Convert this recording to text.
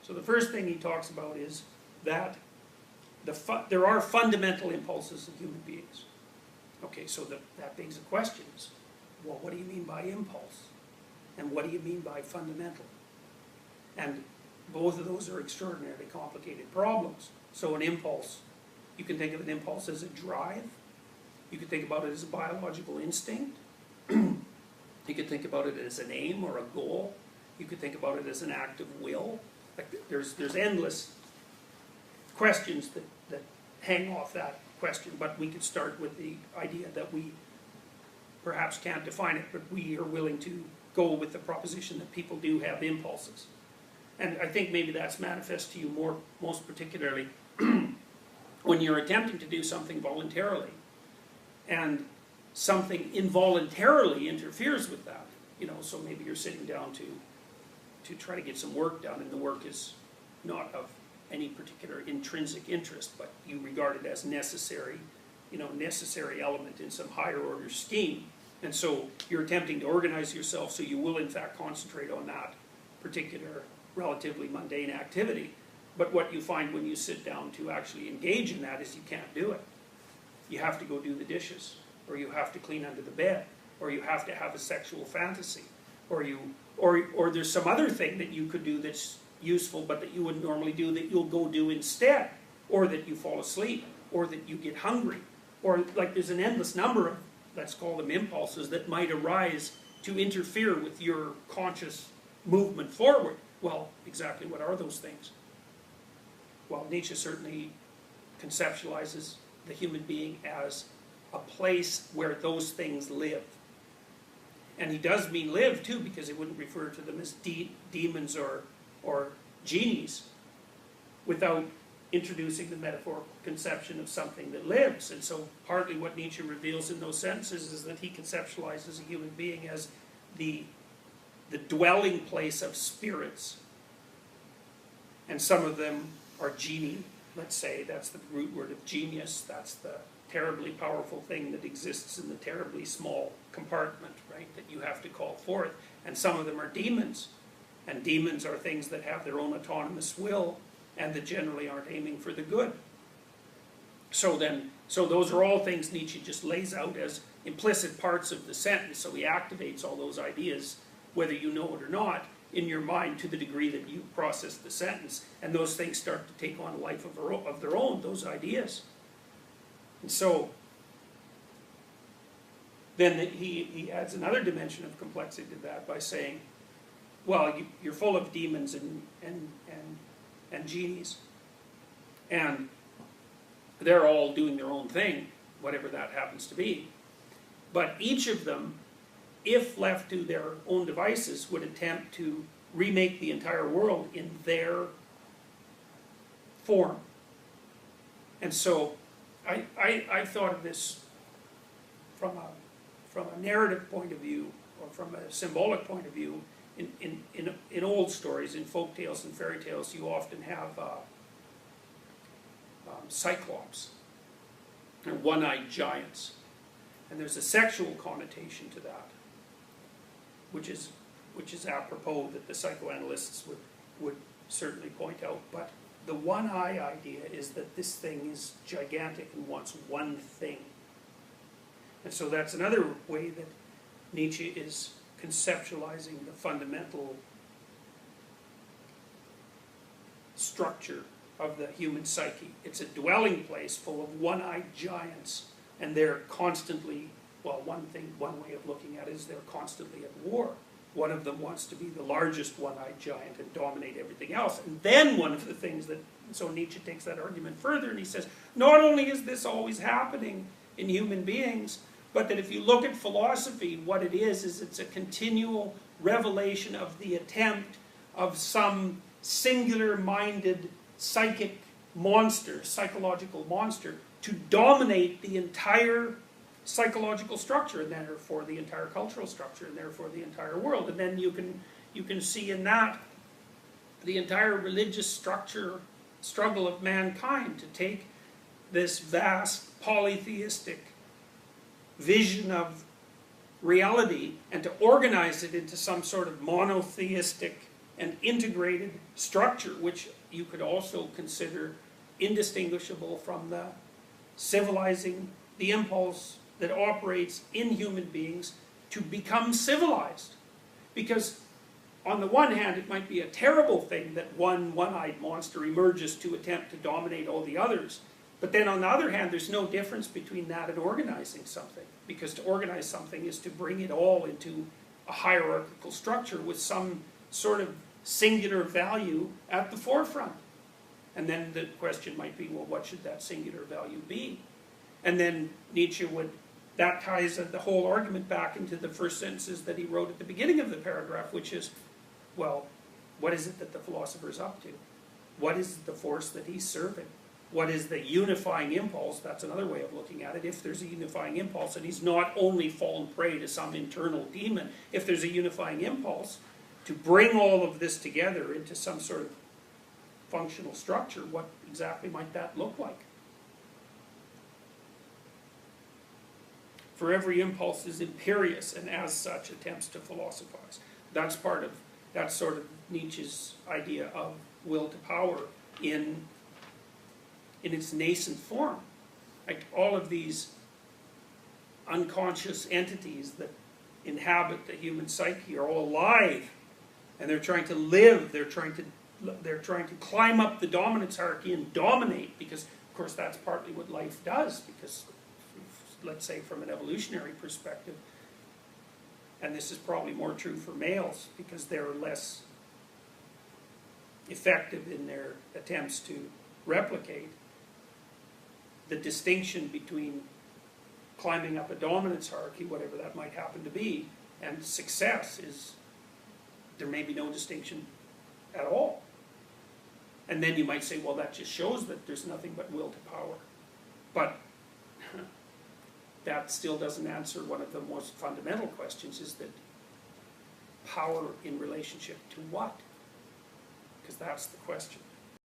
So the first thing he talks about is that there are fundamental impulses in human beings. Okay, so that begs the questions. Well, what do you mean by impulse? And what do you mean by fundamental? And both of those are extraordinarily complicated problems. So an impulse, you can think of an impulse as a drive. You can think about it as a biological instinct. You could think about it as an aim or a goal. You could think about it as an act of will. Like there's endless questions that hang off that question, but we could start with the idea that we perhaps can't define it, but we are willing to go with the proposition that people do have impulses. And I think maybe that's manifest to you most particularly when you're attempting to do something voluntarily and something involuntarily interferes with that. You know, so maybe you're sitting down to try to get some work done, and the work is not of any particular intrinsic interest, but you regard it as necessary, you know, necessary element in some higher order scheme. And so you're attempting to organize yourself so you will in fact concentrate on that particular relatively mundane activity. But what you find when you sit down to actually engage in that is you can't do it. You have to go do the dishes, or you have to clean under the bed, or you have to have a sexual fantasy, or there's some other thing that you could do that's useful but that you wouldn't normally do that you'll go do instead, or that you fall asleep, or that you get hungry, or like there's an endless number of, let's call them impulses, that might arise to interfere with your conscious movement forward. Well, exactly what are those things? Well, Nietzsche certainly conceptualizes the human being as a place where those things live. And he does mean live too, because he wouldn't refer to them as demons or genies without introducing the metaphorical conception of something that lives. And so partly what Nietzsche reveals in those sentences is that he conceptualizes a human being as the dwelling place of spirits. And some of them are genii, let's say. That's the root word of genius. That's the terribly powerful thing that exists in the terribly small compartment, right, that you have to call forth. And some of them are demons. And demons are things that have their own autonomous will and that generally aren't aiming for the good. So those are all things Nietzsche just lays out as implicit parts of the sentence. So he activates all those ideas, whether you know it or not, in your mind to the degree that you process the sentence. And those things start to take on a life of their own, those ideas. And so then he adds another dimension of complexity to that by saying, well, you're full of demons and genies, and they're all doing their own thing, whatever that happens to be. But each of them, if left to their own devices, would attempt to remake the entire world in their form. And so I thought of this from a narrative point of view, or from a symbolic point of view. In old stories, in folk tales and fairy tales, you often have cyclops, and one-eyed giants. And there's a sexual connotation to that, which is apropos that the psychoanalysts would certainly point out. But the one-eye idea is that this thing is gigantic and wants one thing. And so that's another way that Nietzsche is conceptualizing the fundamental structure of the human psyche. It's a dwelling place full of one-eyed giants, and they're constantly, well, one way of looking at it is they're constantly at war. One of them wants to be the largest one-eyed giant and dominate everything else. And then one of the things that, so Nietzsche takes that argument further, and he says, not only is this always happening in human beings, but that if you look at philosophy, what it is it's a continual revelation of the attempt of some singular-minded psychic monster, psychological monster, to dominate the entire psychological structure, and therefore the entire cultural structure, and therefore the entire world. And then you can see in that the entire religious struggle of mankind to take this vast polytheistic vision of reality and to organize it into some sort of monotheistic and integrated structure, which you could also consider indistinguishable from the civilizing, the impulse that operates in human beings to become civilized. Because on the one hand, it might be a terrible thing that one one-eyed monster emerges to attempt to dominate all the others. But then on the other hand, there's no difference between that and organizing something. Because to organize something is to bring it all into a hierarchical structure with some sort of singular value at the forefront. And then the question might be, well, what should that singular value be? And then Nietzsche would, that ties the whole argument back into the first sentences that he wrote at the beginning of the paragraph, which is, well, what is it that the philosopher's up to? What is the force that he's serving? What is the unifying impulse? That's another way of looking at it. If there's a unifying impulse, and he's not only fallen prey to some internal demon, if there's a unifying impulse to bring all of this together into some sort of functional structure, what exactly might that look like? For every impulse is imperious, and as such attempts to philosophize. That's sort of Nietzsche's idea of will to power in its nascent form. Like all of these unconscious entities that inhabit the human psyche are all alive, and they're trying to live, they're trying to climb up the dominance hierarchy and dominate, because of course that's partly what life does, because let's say from an evolutionary perspective, and this is probably more true for males because they're less effective in their attempts to replicate, the distinction between climbing up a dominance hierarchy, whatever that might happen to be, and success is, there may be no distinction at all. And then you might say, well, that just shows that there's nothing but will to power. But that still doesn't answer one of the most fundamental questions, is that power in relationship to what? Because that's the question.